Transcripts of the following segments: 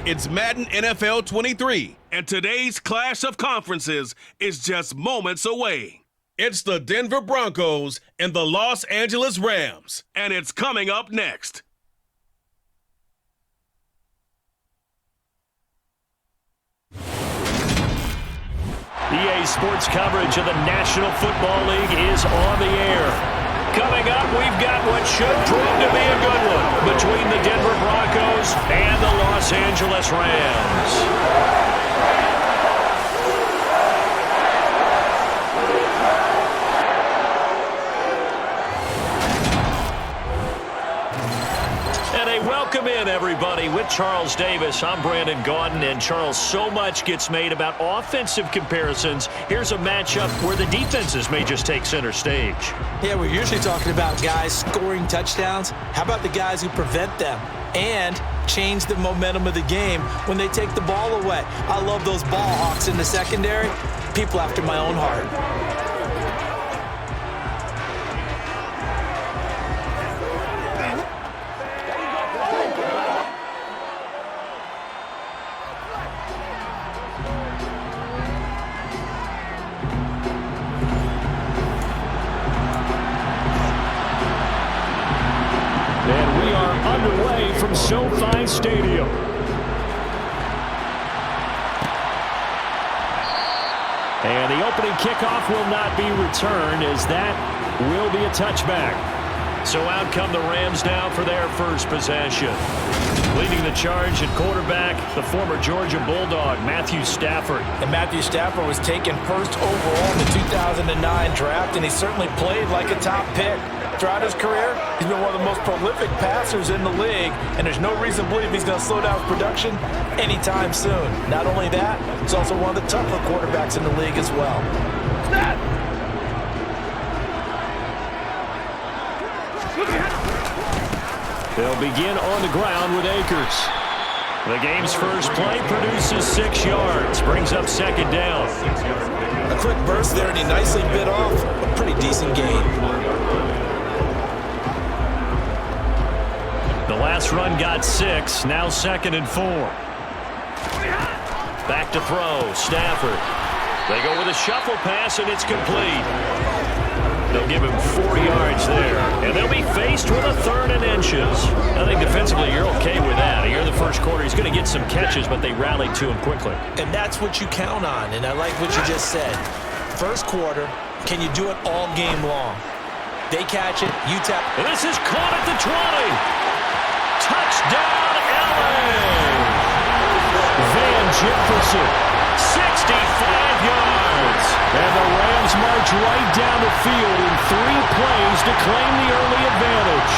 It's Madden NFL 23, and today's clash of conferences is just moments away. It's the Denver Broncos and the Los Angeles Rams, and it's coming up next. EA Sports coverage of the National Football League is on the air. Coming up, we've got what should prove to be a good one between the Denver Broncos and the Los Angeles Rams. Welcome in, everybody. With Charles Davis, I'm Brandon Gaudin, and Charles, so much gets made about offensive comparisons. Here's a matchup where the defenses may just take center stage. Yeah, we're usually talking about guys scoring touchdowns. How about the guys who prevent them and change the momentum of the game when they take the ball away? I love those ball hawks in the secondary. People after my own heart. From SoFi Stadium. And the opening kickoff will not be returned, as that will be a touchback. So out come the Rams now for their first possession. Leading the charge at quarterback, the former Georgia Bulldog, Matthew Stafford. And Matthew Stafford was taken first overall in the 2009 draft, and he certainly played like a top pick. Throughout his career, he's been one of the most prolific passers in the league, and there's no reason to believe he's going to slow down his production anytime soon. Not only that, he's also one of the tougher quarterbacks in the league as well. They'll begin on the ground with Akers. The game's first play produces 6 yards, brings up second down. A quick burst there, and he nicely bit off a pretty decent gain. The last run got 6, now 2nd and 4. Back to throw, Stafford. They go with a shuffle pass, and it's complete. They'll give him 4 yards there, and they'll be faced with a 3rd and inches. I think defensively you're okay with that. Here in the first quarter, he's going to get some catches, but they rallied to him quickly. And that's what you count on, and I like what you just said. First quarter, can you do it all game long? They catch it, you tap. And this is caught at the 20. Touchdown, LA! Van Jefferson, 65 yards. And the Rams march right down the field in 3 plays to claim the early advantage.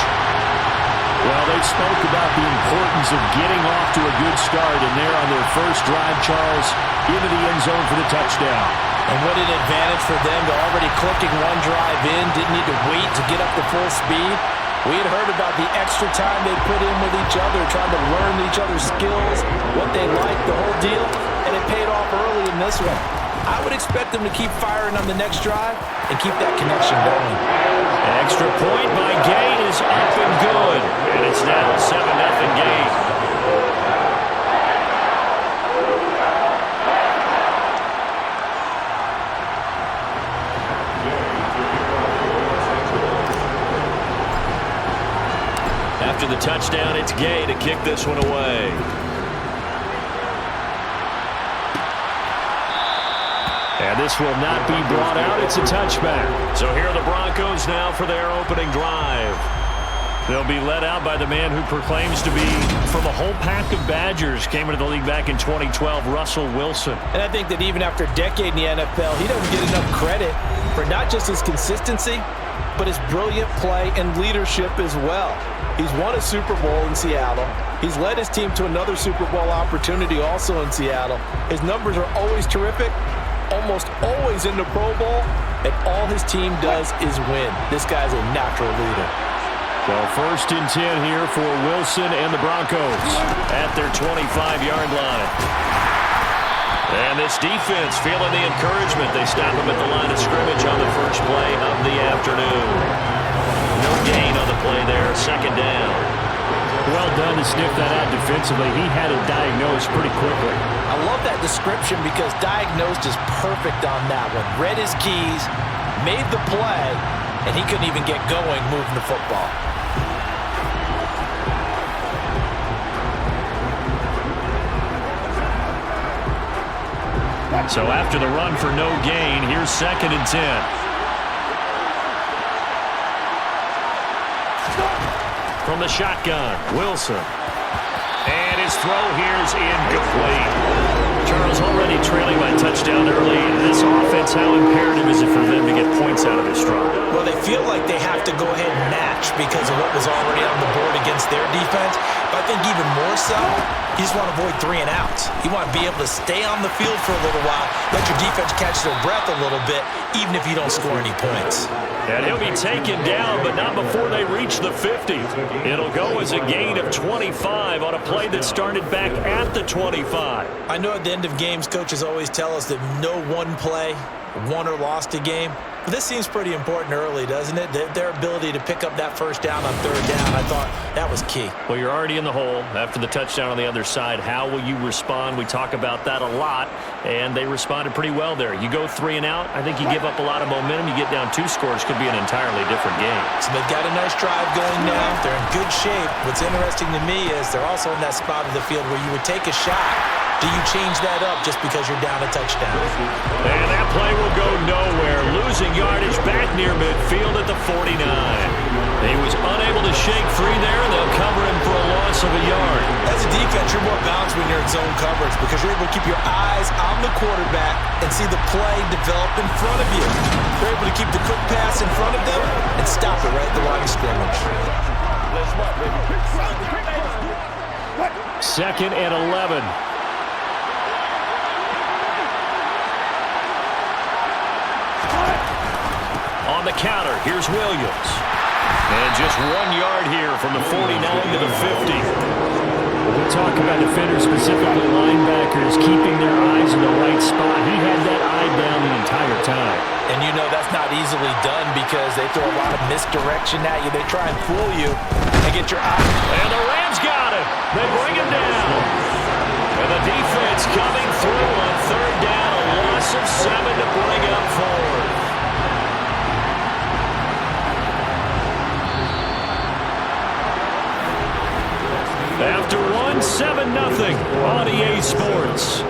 Well, they spoke about the importance of getting off to a good start, and they're on their first drive, Charles, into the end zone for the touchdown. And what an advantage for them to already clicking one drive in, didn't need to wait to get up to full speed. We had heard about the extra time they put in with each other, trying to learn each other's skills, what they liked, the whole deal, and it paid off early in this one. I would expect them to keep firing on the next drive and keep that connection going. Extra point by Gay is up and good, and it's now a 7-0 game. After the touchdown, it's Gay to kick this one away. And this will not be brought out. It's a touchback. So here are the Broncos now for their opening drive. They'll be led out by the man who proclaims to be from a whole pack of Badgers. Came into the league back in 2012, Russell Wilson. And I think that even after a decade in the NFL, he doesn't get enough credit for not just his consistency, but his brilliant play and leadership as well. He's won a Super Bowl in Seattle. He's led his team to another Super Bowl opportunity also in Seattle. His numbers are always terrific, almost always in the Pro Bowl, and all his team does is win. This guy's a natural leader. So 1st and 10 here for Wilson and the Broncos at their 25-yard line. And this defense feeling the encouragement. They stop him at the line of scrimmage on the first play of the afternoon. play there, second down. Well done to sniff that out defensively. He had it diagnosed pretty quickly. I love that description because diagnosed is perfect on that one. Read his keys, made the play, and he couldn't even get going moving the football. So after the run for no gain, here's 2nd and 10. From the shotgun, Wilson. And his throw here is incomplete. Charles already trailing by touchdown early. This offense, how imperative is it for them to get points out of this drive? Well, they feel like they have to go ahead and match because of what was already on the board against their defense. But I think even more so, you just want to avoid 3 and outs. You want to be able to stay on the field for a little while, let your defense catch their breath a little bit, even if you don't score any points. And he'll be taken down, but not before they reach the 50. It'll go as a gain of 25 on a play that started back at the 25. I know at the end of games, coaches always tell us that no one play won or lost a game. But this seems pretty important early, doesn't it? Their ability to pick up that first down on 3rd down, I thought that was key. Well, you're already in the hole after the touchdown on the other side. How will you respond? We talk about that a lot, and they responded pretty well there. You go 3 and out, I think you give up a lot of momentum. You get down 2 scores, could be an entirely different game. So they've got a nice drive going now. They're in good shape. What's interesting to me is they're also in that spot of the field where you would take a shot. Do you change that up just because you're down a touchdown? And that play will go nowhere. Losing yardage back near midfield at the 49. He was unable to shake free there, and they'll cover him for a loss of a yard. As a defense, you're more balanced when you're in zone coverage because you're able to keep your eyes on the quarterback and see the play develop in front of you. You're able to keep the quick pass in front of them and stop it right at the line of scrimmage. 2nd and 11. On the counter, here's Williams. And just 1 yard here from the 49 to the 50. We talk about defenders, specifically linebackers, keeping their eyes in the right spot. He had that eye down the entire time. And you know that's not easily done because they throw a lot of misdirection at you. They try and fool you and get your eye. And the Rams got him. They bring him down. And the defense coming through on 3rd down. A loss of 7 to bring up 4. After 1, 7-0 on EA Sports.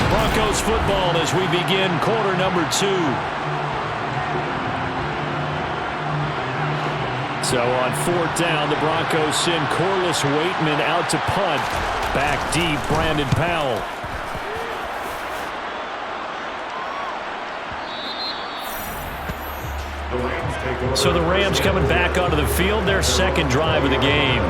Broncos football as we begin quarter number 2. So on 4th down, the Broncos send Corliss Waitman out to punt. Back deep, Brandon Powell. So the Rams coming back onto the field, their 2nd drive of the game.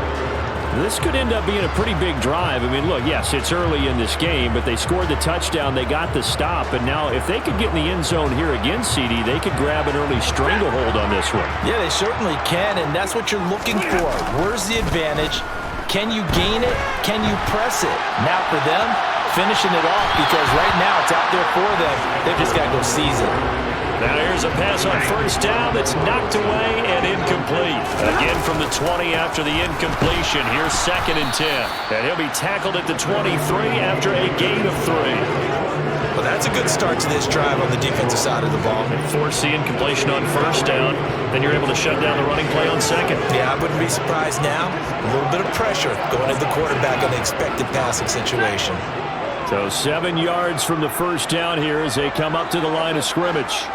This could end up being a pretty big drive. I mean, look, yes, it's early in this game, but they scored the touchdown, they got the stop, and now if they could get in the end zone here again, CD, they could grab an early stranglehold on this one. Yeah, they certainly can, and that's what you're looking for. Where's the advantage? Can you gain it? Can you press it? Now for them, finishing it off, because right now it's out there for them. They've just got to go seize it. Now here's a pass on 1st down that's knocked away and incomplete. Again from the 20 after the incompletion. Here's 2nd and 10. And he'll be tackled at the 23 after a gain of 3. Well, that's a good start to this drive on the defensive side of the ball. And force the incompletion on 1st down. Then you're able to shut down the running play on 2nd. Yeah, I wouldn't be surprised now. A little bit of pressure going at the quarterback in the expected passing situation. So 7 yards from the 1st down here as they come up to the line of scrimmage.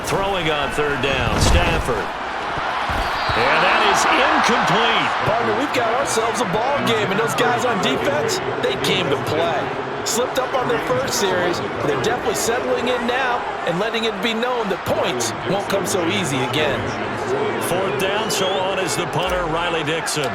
Throwing on 3rd down, Stafford. And that is incomplete. Partner, we've got ourselves a ball game, and those guys on defense, they came to play. Slipped up on their first series, but they're definitely settling in now and letting it be known that points won't come so easy again. 4th down, so on is the punter, Riley Dixon.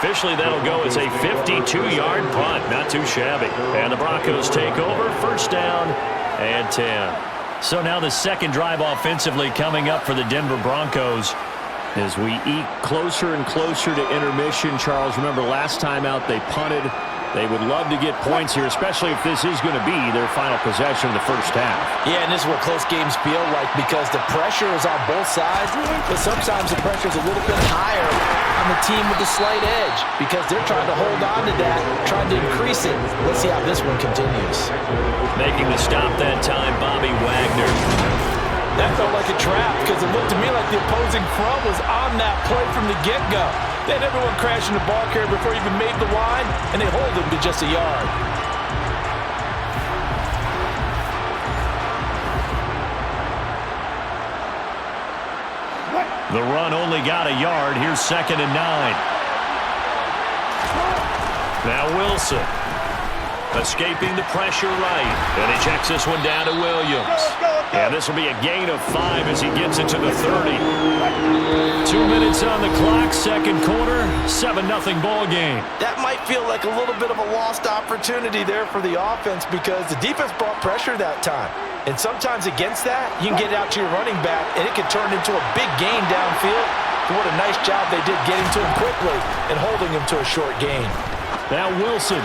Officially, that'll go as a 52-yard punt. Not too shabby. And the Broncos take over. 1st down and 10. So now the 2nd drive offensively coming up for the Denver Broncos. As we eke closer and closer to intermission, Charles, remember last time out they punted. They would love to get points here, especially if this is going to be their final possession of the first half. Yeah, and this is what close games feel like because the pressure is on both sides, but sometimes the pressure is a little bit higher on the team with the slight edge because they're trying to hold on to that, trying to increase it. Let's see how this one continues. Making the stop that time, Bobby Wagner. That felt like a trap because it looked to me like the opposing front was on that play from the get-go. They had everyone crashing the ball carrier before he even made the line, and they hold him to just a yard. The run only got a yard. Here's 2nd and 9. Now Wilson. Escaping the pressure right. And he checks this one down to Williams. And this will be a gain of 5 as he gets into the 30. 2 minutes on the clock, second quarter, 7-0 ball game. That might feel like a little bit of a lost opportunity there for the offense because the defense brought pressure that time. And sometimes against that, you can get it out to your running back, and it can turn into a big gain downfield. But what a nice job they did getting to him quickly and holding him to a short gain. Now Wilson.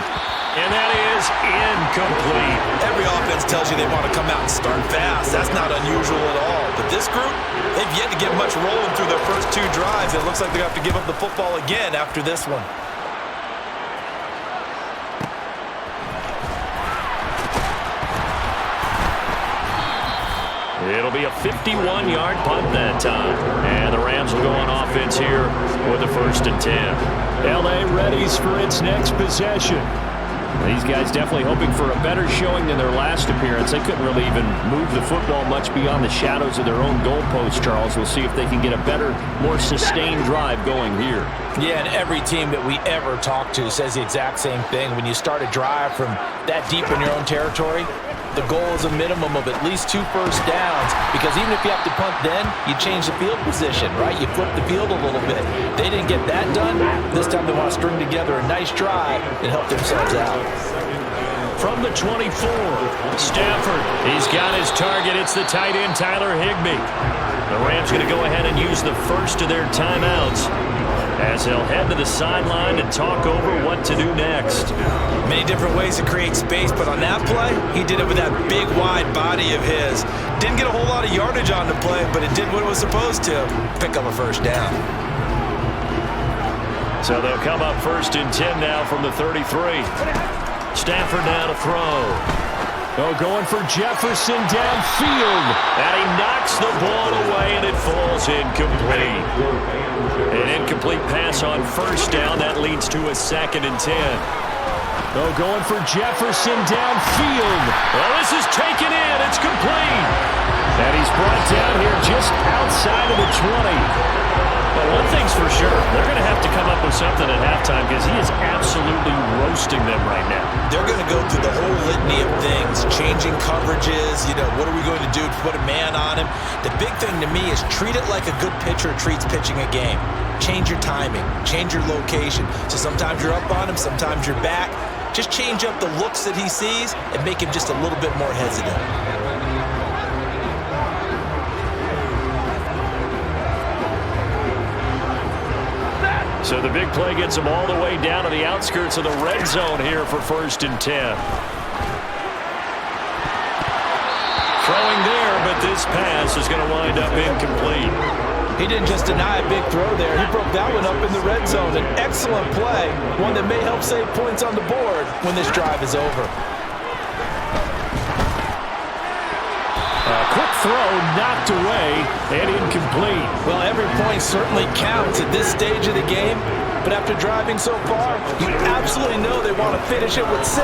And that is incomplete. Every offense tells you they want to come out and start fast. That's not unusual at all. But this group, they've yet to get much rolling through their first 2 drives. It looks like they're going to have to give up the football again after this one. It'll be a 51-yard punt that time. And the Rams will go on offense here with the 1st and 10. L.A. readies for its next possession. These guys definitely hoping for a better showing than their last appearance. They couldn't really even move the football much beyond the shadows of their own goalpost, Charles. We'll see if they can get a better, more sustained drive going here. Yeah, and every team that we ever talk to says the exact same thing. When you start a drive from that deep in your own territory, the goal is a minimum of at least 2 first downs because even if you have to punt then, you change the field position, right? You flip the field a little bit. They didn't get that done. This time they want to string together a nice drive and help themselves out. From the 24, Stafford. He's got his target. It's the tight end, Tyler Higbee. The Rams going to go ahead and use the first of their timeouts as they'll head to the sideline and talk over what to do next. Many different ways to create space, but on that play, he did it with that big, wide body of his. Didn't get a whole lot of yardage on the play, but it did what it was supposed to, pick up a first down. So they'll come up 1st and 10 now from the 33. Stafford now to throw. Oh, going for Jefferson downfield. And he knocks the ball away, and it falls incomplete. An incomplete pass on 1st down. That leads to a 2nd and 10. Oh, going for Jefferson downfield. Well, this is taken in. It's complete. And he's brought down here just outside of the 20. But one thing's for sure, they're going to have to come up with something at halftime because he is absolutely roasting them right now. They're going to go through the whole litany of things, changing coverages, what are we going to do to put a man on him? The big thing to me is treat it like a good pitcher treats pitching a game. Change your timing, change your location. So sometimes you're up on him, sometimes you're back. Just change up the looks that he sees and make him just a little bit more hesitant. So the big play gets them all the way down to the outskirts of the red zone here for 1st and 10. Throwing there, but this pass is going to wind up incomplete. He didn't just deny a big throw there. He broke that one up in the red zone. An excellent play, one that may help save points on the board when this drive is over. Quick throw knocked away and incomplete. Well, every point certainly counts at this stage of the game, but after driving so far, you absolutely know they want to finish it with 6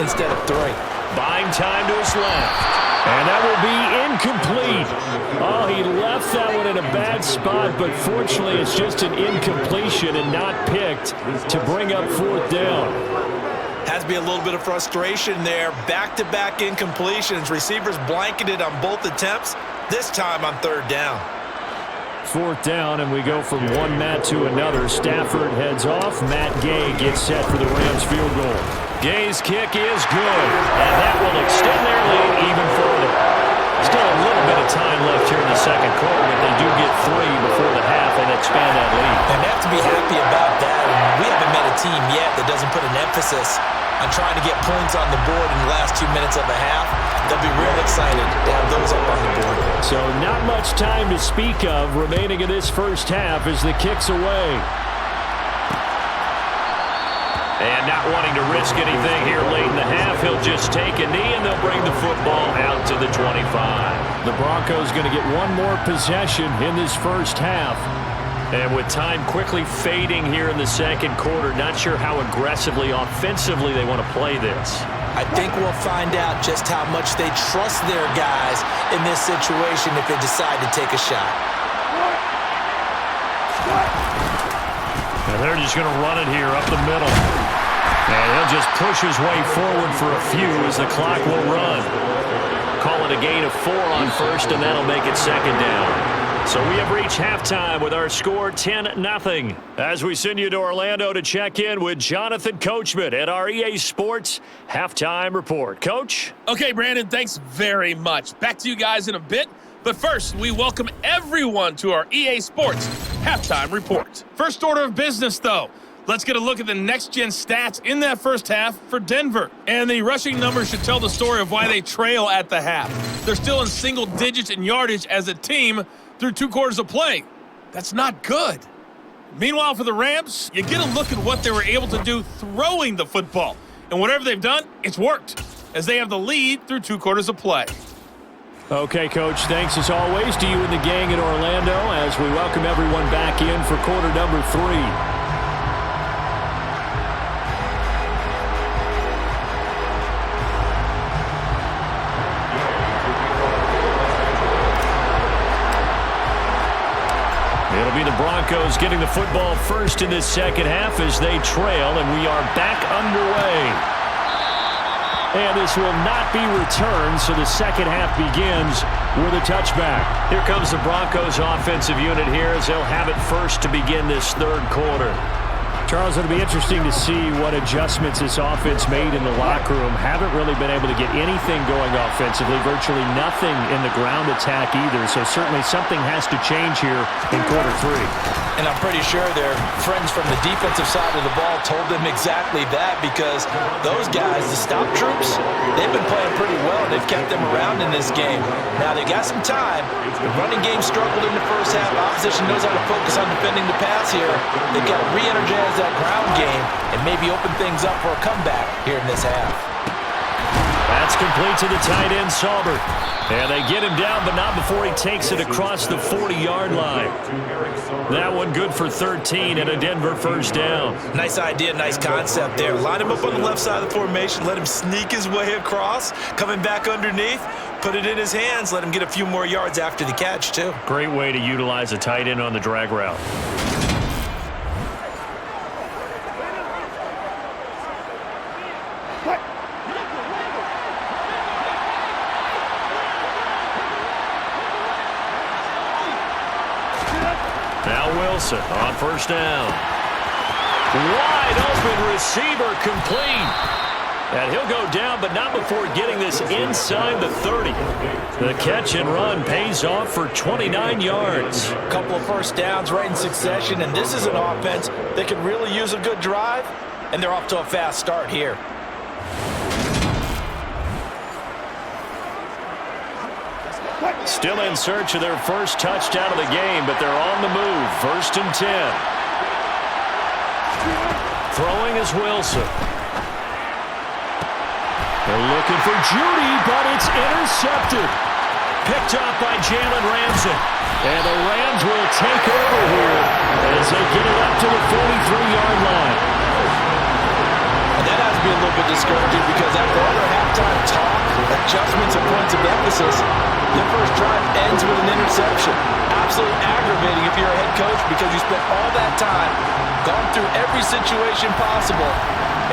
instead of 3. Buying time to his left. And that will be incomplete. Oh, he left that one in a bad spot, but fortunately it's just an incompletion and not picked to bring up 4th down. Has to be a little bit of frustration there. Back-to-back incompletions. Receivers blanketed on both attempts, this time on 3rd down. 4th down, and we go from one Matt to another. Stafford heads off. Matt Gay gets set for the Rams field goal. Gay's kick is good, and that will extend their lead even further. Still a little bit of time left here in the second quarter, but they do get 3 before the half, and it expand that lead. And they have to be happy about that. And we haven't met a team yet that doesn't put an emphasis on trying to get points on the board in the last 2 minutes of a half. They'll be real excited to have those up on the board. So not much time to speak of remaining in this first half as the kick's away. And not wanting to risk anything here late in the half, he'll just take a knee and they'll bring the football out to the 25. The Broncos going to get one more possession in this first half. And with time quickly fading here in the second quarter, not sure how aggressively, offensively they want to play this. I think we'll find out just how much they trust their guys in this situation if they decide to take a shot. And they're just going to run it here up the middle. And he'll just push his way forward for a few as the clock will run. Call it a gain of 4 on first, and that'll make it second down. So we have reached halftime with our score 10-0. As we send you to Orlando to check in with Jonathan Coachman at our EA Sports Halftime Report. Coach? Okay, Brandon, thanks very much. Back to you guys in a bit. But first, we welcome everyone to our EA Sports Halftime Report. First order of business, though. Let's get a look at the next-gen stats in that first half for Denver. And the rushing numbers should tell the story of why they trail at the half. They're still in single digits in yardage as a team through 2 quarters of play. That's not good. Meanwhile, for the Rams, you get a look at what they were able to do throwing the football. And whatever they've done, it's worked, as they have the lead through 2 quarters of play. Okay, Coach, thanks as always to you and the gang in Orlando as we welcome everyone back in for quarter number 3. It'll be the Broncos getting the football first in this second half as they trail, and we are back underway. And this will not be returned, so the second half begins with a touchback. Here comes the Broncos offensive unit here as they'll have it first to begin this third quarter. Charles, it'll be interesting to see what adjustments this offense made in the locker room. Haven't really been able to get anything going offensively, virtually nothing in the ground attack either. So certainly something has to change here in quarter 3. And I'm pretty sure their friends from the defensive side of the ball told them exactly that, because those guys, the stop troops, they've been playing pretty well and they've kept them around in this game. Now they got some time. The running game struggled in the first half. Opposition knows how to focus on defending the pass here. They've got to re-energize that ground game and maybe open things up for a comeback here in this half. That's complete to the tight end, Sauber. And they get him down, but not before he takes it across the 40-yard line. That one good for 13 and a Denver first down. Nice idea, nice concept there. Line him up on the left side of the formation, let him sneak his way across, coming back underneath, put it in his hands, let him get a few more yards after the catch, too. Great way to utilize a tight end on the drag route. On first down. Wide open receiver complete. And he'll go down, but not before getting this inside the 30. The catch and run pays off for 29 yards. A couple of first downs right in succession, and this is an offense that could really use a good drive, and they're off to a fast start here. Still in search of their first touchdown of the game, but they're on the move. First and 10. Throwing is Wilson. They're looking for Judy, but it's intercepted. Picked up by Jalen Ramsey. And the Rams will take over here as they get it up to the 43-yard line. And that has to be a little bit discouraging because after all their halftime talk, adjustments and points of emphasis, their first drive ends with an interception. Absolutely aggravating if you're a head coach because you spent all that time, gone through every situation possible,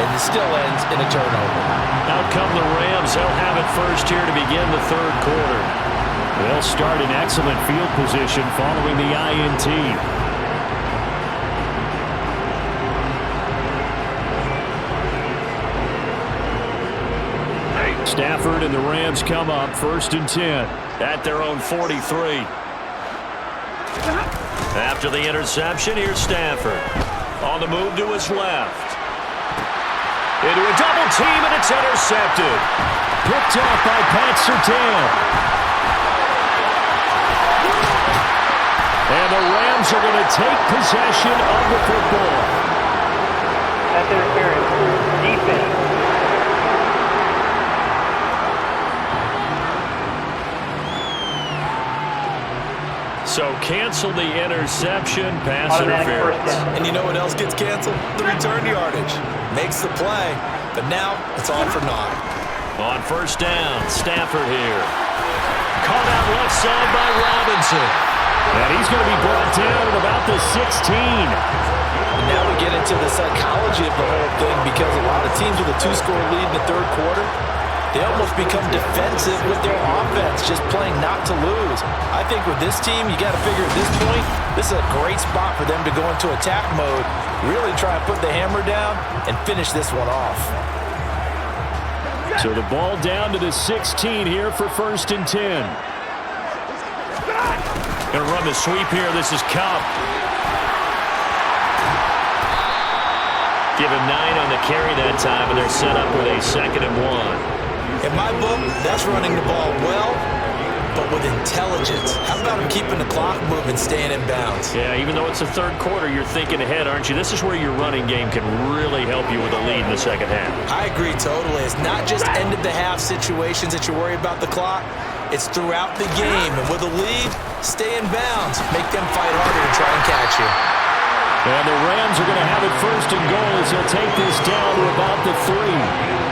and it still ends in a turnover. Out come the Rams. They'll have it first here to begin the third quarter. They'll start in excellent field position following the INT. Stafford and the Rams come up first and 10. At their own 43. After the interception, here's Stafford. On the move to his left. Into a double team, and it's intercepted. Picked off by Pat Surtain. And the Rams are going to take possession of the football. That's interference. Defense. So cancel the interception, pass interference. And you know what else gets canceled? The return yardage. Makes the play, but now it's all for naught. On first down, Stafford here. Caught out left side by Robinson. And he's going to be brought down at about the 16. And now we get into the psychology of the whole thing, because a lot of teams with a 2-score lead in the third quarter, they almost become defensive with their offense, just playing not to lose. I think with this team, you got to figure at this point, this is a great spot for them to go into attack mode, really try and put the hammer down and finish this one off. So the ball down to the 16 here for 1st and 10. Going to run the sweep here. This is Cup. Give him 9 on the carry that time, and they're set up with a 2nd and 1. In my book, that's running the ball well, but with intelligence. How about him keeping the clock moving, staying in bounds? Yeah, even though it's the third quarter, you're thinking ahead, aren't you? This is where your running game can really help you with a lead in the second half. I agree totally. It's not just end-of-the-half situations that you worry about the clock. It's throughout the game. And with a lead, stay in bounds. Make them fight harder to try and catch you. And the Rams are going to have it 1st and goal as they'll take this down to about the 3.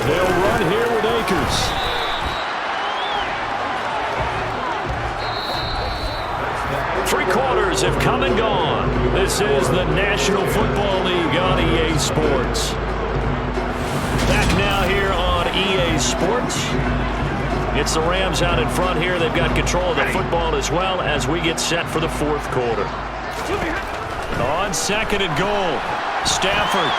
They'll run here with Akers. Three quarters have come and gone. This is the National Football League on EA Sports. Back now here on EA Sports. It's the Rams out in front here. They've got control of the football as well as we get set for the fourth quarter. On 2nd and goal, Stafford.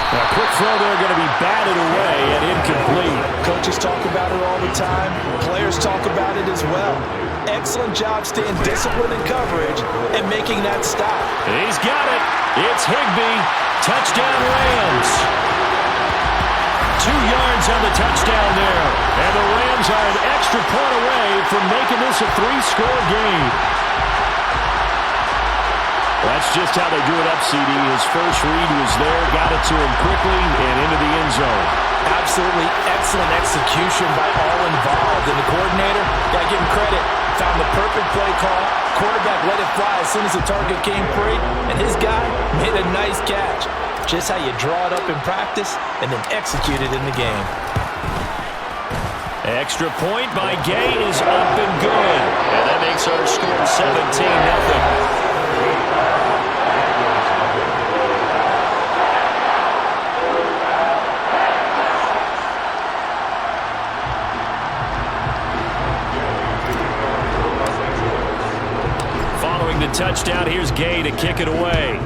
A quick throw there, going to be batted away and incomplete. Coaches talk about it all the time. Players talk about it as well. Excellent job staying disciplined in coverage and making that stop. He's got it. It's Higbee. Touchdown Rams. 2 yards on the touchdown there. And the Rams are an extra point away from making this a 3-score game. That's just how they do it up, CD. His first read was there, got it to him quickly, and into the end zone. Absolutely excellent execution by all involved. And the coordinator, got to give him credit, found the perfect play call. Quarterback let it fly as soon as the target came free, and his guy made a nice catch. Just how you draw it up in practice and then execute it in the game. Extra point by Gay is up and good. And that makes our score 17-0. Following the touchdown, here's Gay to kick it away.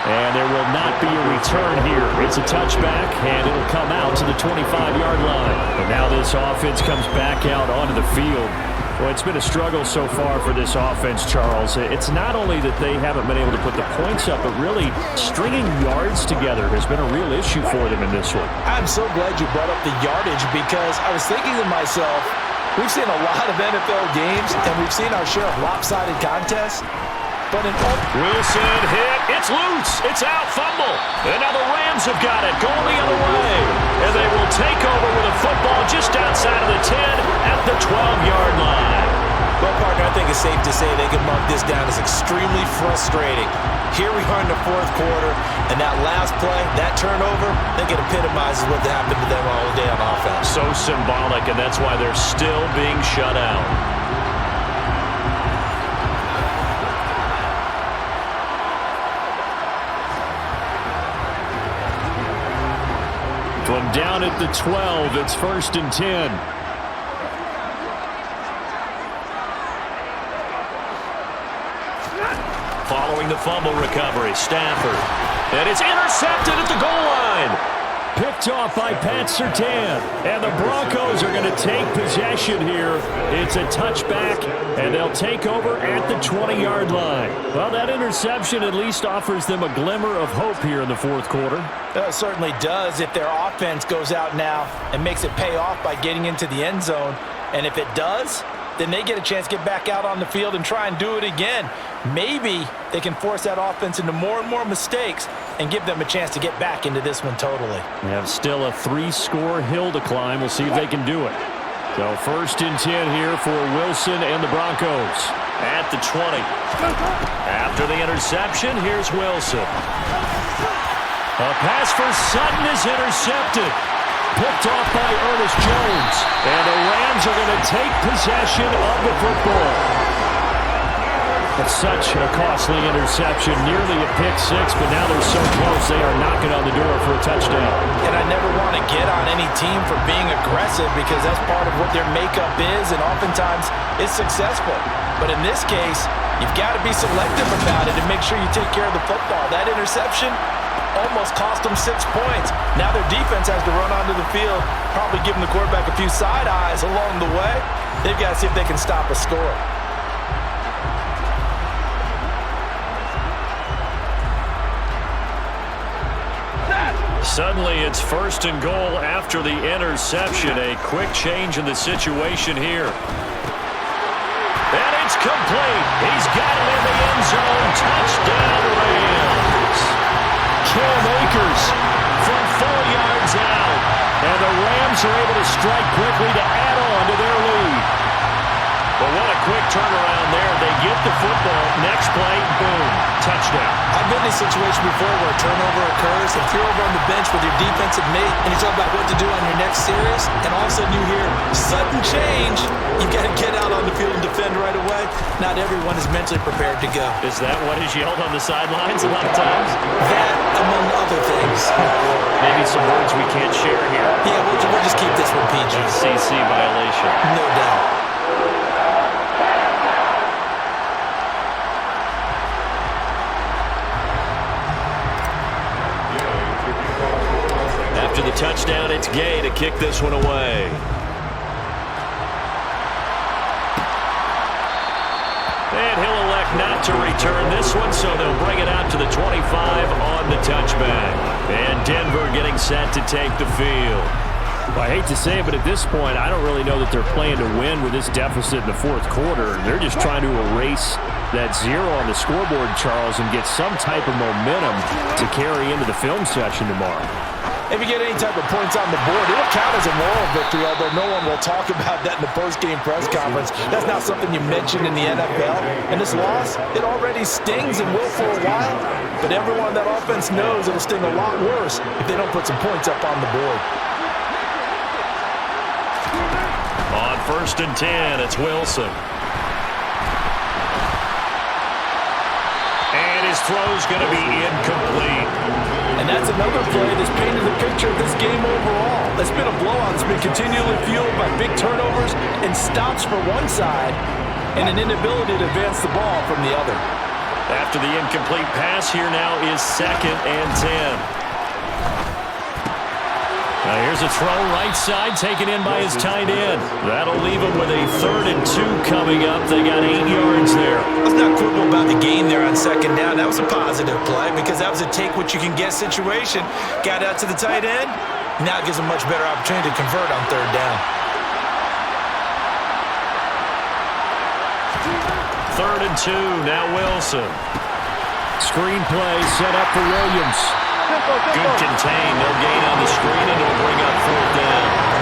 And there will not be a return here. It's a touchback, and it'll come out to the 25-yard line. And now this offense comes back out onto the field. Well, it's been a struggle so far for this offense, Charles. It's not only that they haven't been able to put the points up, but really stringing yards together has been a real issue for them in this one. I'm so glad you brought up the yardage, because I was thinking to myself, we've seen a lot of NFL games, and we've seen our share of lopsided contests. But in Wilson hit. It's loose. It's out. Fumble. And now the Rams have got it. Going the other way. And they will take over with a football just outside of the 10 at the 12-yard line. Well, partner, I think it's safe to say they can mark this down as extremely frustrating. Here we are in the fourth quarter, and that last play, that turnover, I think it epitomizes what happened to them all day on offense. So symbolic, and that's why they're still being shut out. From down at the 12, it's 1st and 10. Following following the fumble recovery. Stafford. And it's intercepted at the goal line. Picked off by Pat Surtain. And the Broncos are going to take possession here. It's a touchback, and they'll take over at the 20-yard line. Well, that interception at least offers them a glimmer of hope here in the fourth quarter. It certainly does if their offense goes out now and makes it pay off by getting into the end zone. And if it does, then they get a chance to get back out on the field and try and do it again. Maybe they can force that offense into more and more mistakes and give them a chance to get back into this one totally. They have still a 3-score hill to climb. We'll see if they can do it. So 1st and 10 here for Wilson and the Broncos at the 20. After the interception, here's Wilson. A pass for Sutton is intercepted. Picked off by Ernest Jones. And the Rams are going to take possession of the football. It's such a costly interception, nearly a pick six, but now they're so close they are knocking on the door for a touchdown. And I never want to get on any team for being aggressive because that's part of what their makeup is, and oftentimes it's successful. But in this case, you've got to be selective about it and make sure you take care of the football. That interception almost cost them 6 points. Now their defense has to run onto the field, probably giving the quarterback a few side eyes along the way. They've got to see if they can stop a score. Suddenly it's 1st and goal after the interception. A quick change in the situation here. And it's complete. He's got it in the end zone. Touchdown Rams. Cam Akers from 4 yards out. And the Rams are able to strike quickly to add on to their lead. But what a quick turnaround there. They get the football. Next play, boom, touchdown. I've been in a situation before where a turnover occurs. If you're over on the bench with your defensive mate and you talk about what to do on your next series, and all of a sudden you hear sudden change, you've got to get out on the field and defend right away. Not everyone is mentally prepared to go. Is that what is yelled on the sidelines a lot of times? That, among other things. Maybe some words we can't share here. Yeah, we'll just keep this one PG. CC violation. No doubt. After the touchdown, it's Gay to kick this one away. And he'll elect not to return this one, so they'll bring it out to the 25 on the touchback. And Denver getting set to take the field. Well, I hate to say it, but at this point, I don't really know that they're playing to win with this deficit in the fourth quarter. They're just trying to erase that 0 on the scoreboard, Charles, and get some type of momentum to carry into the film session tomorrow. If you get any type of points on the board, it'll count as a moral victory, although no one will talk about that in the post-game press conference. That's not something you mention in the NFL. And this loss, it already stings and will for a while, but everyone on that offense knows it'll sting a lot worse if they don't put some points up on the board. On 1st and 10, it's Wilson. And his throw's going to be incomplete. And that's another play that's painted the picture of this game overall. That's been a blowout that's been continually fueled by big turnovers and stops for one side and an inability to advance the ball from the other. After the incomplete pass, here now is 2nd and 10. Now here's a throw right side taken in by his tight end. That'll leave him with a 3rd and 2 coming up. They got 8 yards there. Let's not quibble about the game there on 2nd down. That was a positive play because that was a take-what-you-can-get situation. Got out to the tight end. Now it gives them much better opportunity to convert on 3rd down. 3rd and 2, now Wilson. Screen play set up for Williams. Good contain. They'll gain on the screen, and it'll bring up 4th down.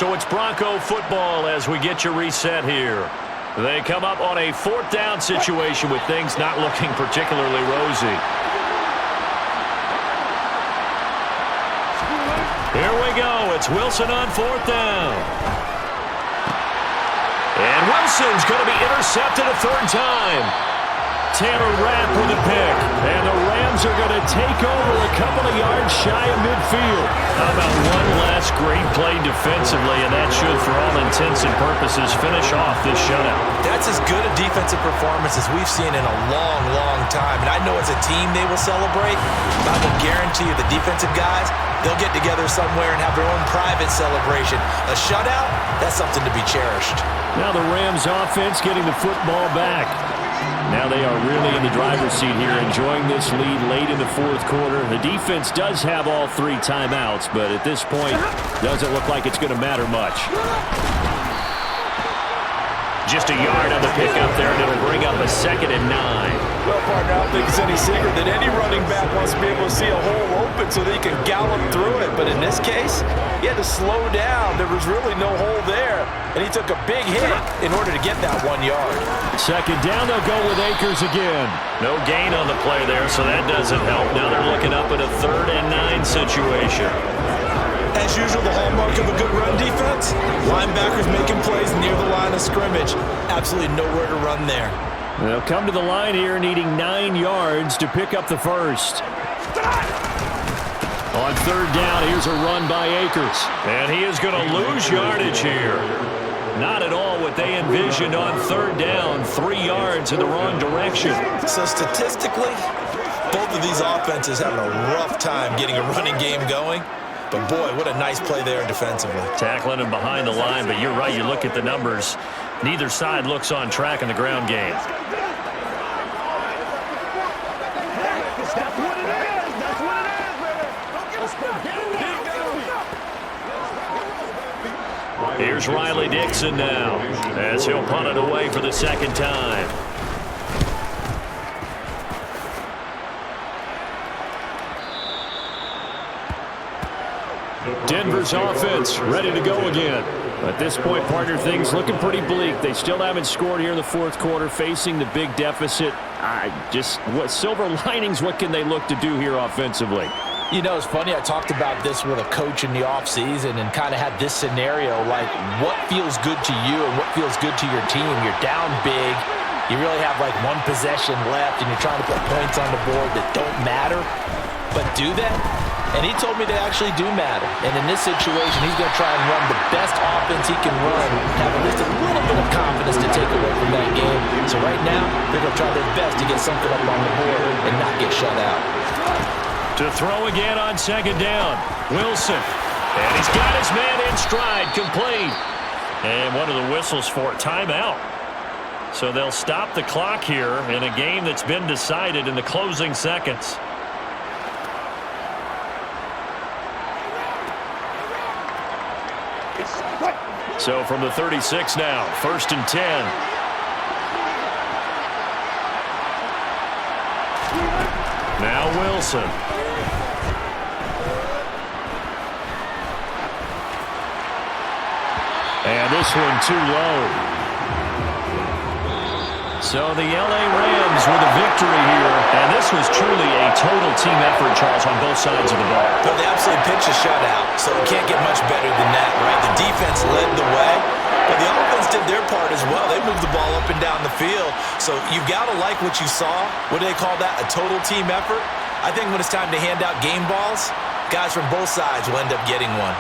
So it's Bronco football as we get you reset here. They come up on a 4th down situation with things not looking particularly rosy. Here we go. It's Wilson on 4th down. And Wilson's going to be intercepted a 3rd time. Taylor Rapp with a pick. And the Rams are going to take over a couple of yards shy of midfield. How about one last great play defensively, and that should, for all intents and purposes, finish off this shutout. That's as good a defensive performance as we've seen in a long, long time. And I know as a team they will celebrate, but I will guarantee you the defensive guys, they'll get together somewhere and have their own private celebration. A shutout, that's something to be cherished. Now the Rams offense getting the football back. Now they are really in the driver's seat here, enjoying this lead late in the 4th quarter. The defense does have all 3 timeouts, but at this point, doesn't look like it's going to matter much. Just a yard on the pickup there, and it'll bring up a 2nd and 9. Well, partner, I don't think it's any secret that any running back wants to be able to see a hole open so that he can gallop through it. But in this case, he had to slow down. There was really no hole there, and he took a big hit in order to get that 1 yard. 2nd down, they'll go with Akers again. No gain on the play there, so that doesn't help. Now they're looking up at a 3rd and 9 situation. As usual, the hallmark of a good run defense, linebackers making plays near the line of scrimmage. Absolutely nowhere to run there. They'll come to the line here needing 9 yards to pick up the first. On 3rd down, here's a run by Akers. And he is going to lose yardage here. Not at all what they envisioned on 3rd down. 3 yards in the wrong direction. So statistically, both of these offenses having a rough time getting a running game going. But boy, what a nice play there defensively. Tackling him behind the line, but you're right. You look at the numbers. Neither side looks on track in the ground game. Here's Riley Dixon now, as he'll punt it away for the 2nd time. Denver's offense ready to go again. At this point, partner, things looking pretty bleak. They still haven't scored here in the 4th quarter, facing the big deficit. What silver linings, what can they look to do here offensively? You know, it's funny, I talked about this with a coach in the offseason and kind of had this scenario, like what feels good to you and what feels good to your team. You're down big. You really have like 1 possession left, and you're trying to put points on the board that don't matter. But do that? And he told me they actually do matter. And in this situation, he's going to try and run the best offense he can run, have at least a little bit of confidence to take away from that game. So right now, they're going to try their best to get something up on the board and not get shut out. To throw again on 2nd down. Wilson. And he's got his man in stride, complete. And one of the whistles for timeout. So they'll stop the clock here in a game that's been decided in the closing seconds. So from the 36 now, 1st and 10. Now Wilson. And this one too low. So the L.A. Rams with a victory here. And this was truly a total team effort, Charles, on both sides of the ball. Well, they absolutely pitched a shutout, so it can't get much better than that, right? The defense led the way, but the offense did their part as well. They moved the ball up and down the field. So you've got to like what you saw. What do they call that? A total team effort? I think when it's time to hand out game balls, guys from both sides will end up getting one.